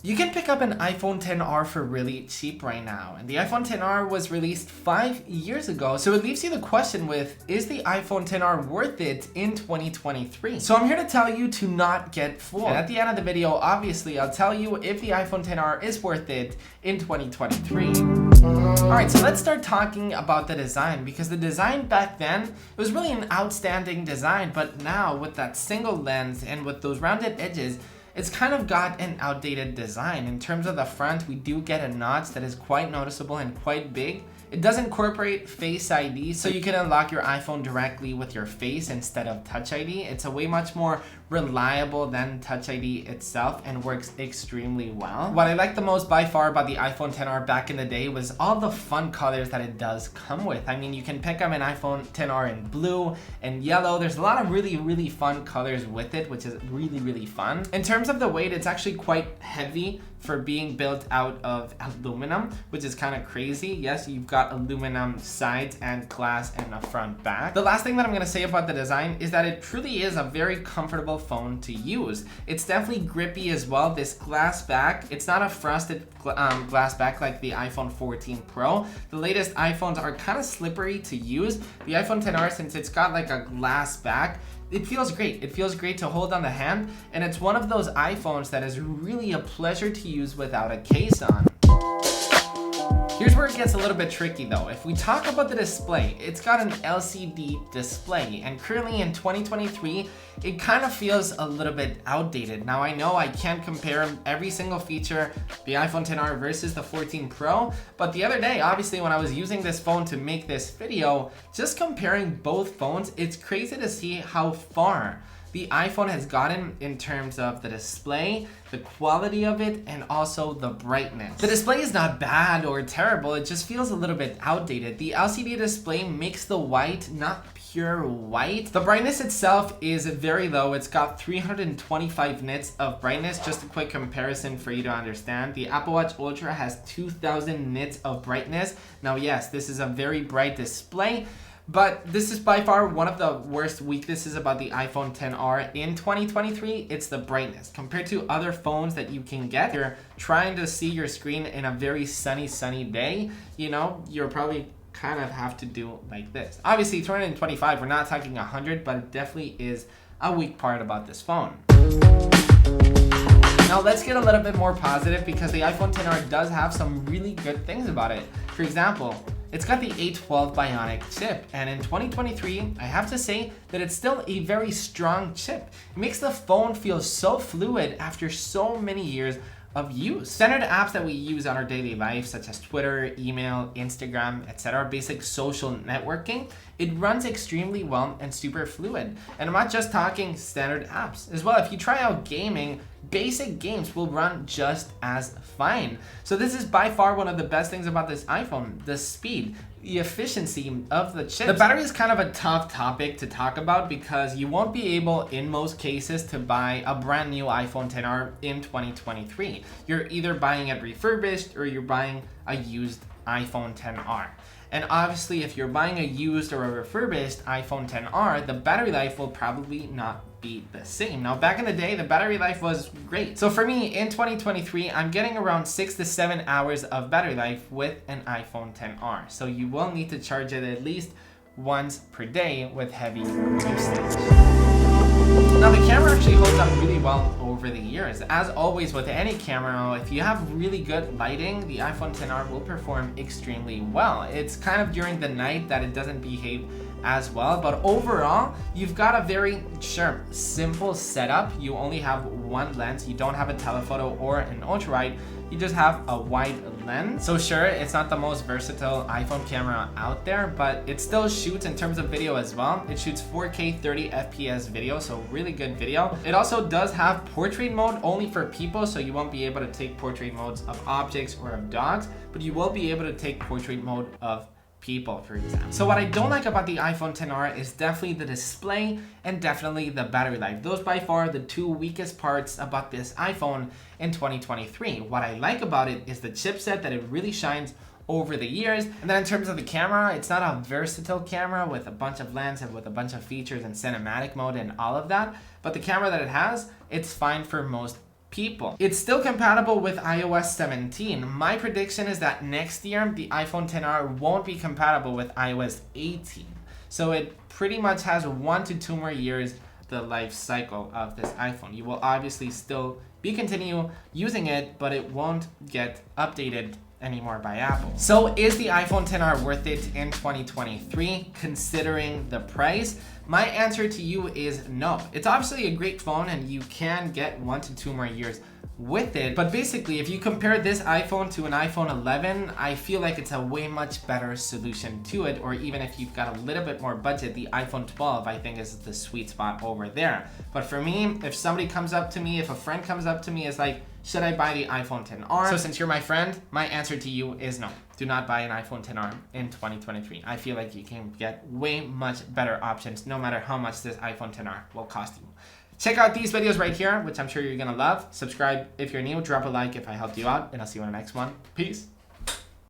You can pick up an iPhone XR for really cheap right now, and the iPhone XR was released 5 years ago, so it leaves you the question with, is the iPhone XR worth it in 2023? So I'm here to tell you to not get fooled. And at the end of the video, obviously, I'll tell you if the iPhone XR is worth it in 2023. Alright, so let's start talking about the design, because the design back then, it was really an outstanding design, but now with that single lens and with those rounded edges, it's kind of got an outdated design. In terms of the front, we do get a notch that is quite noticeable and quite big. It does incorporate Face ID, so you can unlock your iPhone directly with your face instead of Touch ID. It's a way much more reliable than Touch ID itself and works extremely well. What I like the most by far about the iPhone XR back in the day was all the fun colors that it does come with. I mean, you can pick up an iPhone XR in blue and yellow. There's a lot of really fun colors with it, which is really fun. In terms of the weight, it's actually quite heavy for being built out of aluminum, which is kind of crazy. Yes, you've got aluminum sides and glass in the front back. The last thing that I'm going to say about the design is that it truly is a very comfortable phone to use. It's definitely grippy as well. This glass back, it's not a frosted glass back like the iPhone 14 Pro. The latest iPhones are kind of slippery to use. The iPhone XR, since it's got like a glass back, it feels great. It feels great to hold on the hand, and it's one of those iPhones that is really a pleasure to use without a case on. Here's where it gets a little bit tricky though. If we talk about the display, it's got an LCD display, and currently in 2023, it kind of feels a little bit outdated. Now I know I can't compare every single feature, the iPhone XR versus the 14 Pro, but the other day, obviously when I was using this phone to make this video, just comparing both phones, it's crazy to see how far the iPhone has gotten in terms of the display, the quality of it, and also the brightness. The display is not bad or terrible, it just feels a little bit outdated. The LCD display makes the white not pure white. The brightness itself is very low. It's got 325 nits of brightness. Just a quick comparison for you to understand. The Apple Watch Ultra has 2000 nits of brightness. Now yes, this is a very bright display, but this is by far one of the worst weaknesses about the iPhone XR in 2023. It's the brightness. Compared to other phones that you can get, you're trying to see your screen in a very sunny day, you know, you're probably kind of have to do like this. Obviously 325, we're not talking 100, but it definitely is a weak part about this phone. Now let's get a little bit more positive, because the iPhone XR does have some really good things about it. For example, it's got the A12 Bionic chip, and in 2023, I have to say that it's still a very strong chip. It makes the phone feel so fluid after so many years of use. Standard apps that we use on our daily life, such as Twitter, email, Instagram, etc., basic social networking, it runs extremely well and super fluid. And I'm not just talking standard apps. As well, if you try out gaming, basic games will run just as fine. So this is by far one of the best things about this iPhone, the speed, the efficiency of the chip. The battery is kind of a tough topic to talk about, because you won't be able in most cases to buy a brand new iPhone XR in 2023. You're either buying it refurbished or you're buying a used iPhone XR. And obviously if you're buying a used or a refurbished iPhone XR, the battery life will probably not be the same. Now back in the day, the battery life was great. So for me in 2023, I'm getting around 6 to 7 hours of battery life with an iPhone XR. So you will need to charge it at least once per day with heavy usage. Now the camera actually holds up really well over the years. As always with any camera, if you have really good lighting, the iPhone XR will perform extremely well. It's kind of during the night that it doesn't behave as well, but overall you've got a very sharp, simple setup. You only have one lens. You don't have a telephoto or an ultra wide. You just have a wide lens. So sure, it's not the most versatile iPhone camera out there, but it still shoots in terms of video as well. It shoots 4K 30 FPS video, so really good video. It also does have portrait mode only for people, so you won't be able to take portrait modes of objects or of dogs, but you will be able to take portrait mode of people, for example. So what I don't like about the iPhone XR is definitely the display and definitely the battery life. Those by far the two weakest parts about this iPhone in 2023. What I like about it is the chipset, that it really shines over the years. And then in terms of the camera, it's not a versatile camera with a bunch of lens and with a bunch of features and cinematic mode and all of that. But the camera that it has, it's fine for most people. It's still compatible with iOS 17. My prediction is that next year, the iPhone XR won't be compatible with iOS 18. So it pretty much has 1 to 2 more years the life cycle of this iPhone. You will obviously still continue using it, but it won't get updated anymore by Apple. So is the iPhone XR worth it in 2023 considering the price? My answer to you is no. It's obviously a great phone and you can get 1 to 2 more years with it, but basically if you compare this iPhone to an iPhone 11, I feel like it's a way much better solution to it. Or even if you've got a little bit more budget, the iPhone 12 I think is the sweet spot over there. But for me, if somebody comes up to me, if a friend comes up to me, is like, should I buy the iPhone XR? So since you're my friend, my answer to you is no. Do not buy an iPhone XR in 2023. I feel like you can get way much better options no matter how much this iPhone XR will cost you. Check out these videos right here, which I'm sure you're gonna love. Subscribe if you're new, drop a like if I helped you out, and I'll see you in the next one. Peace.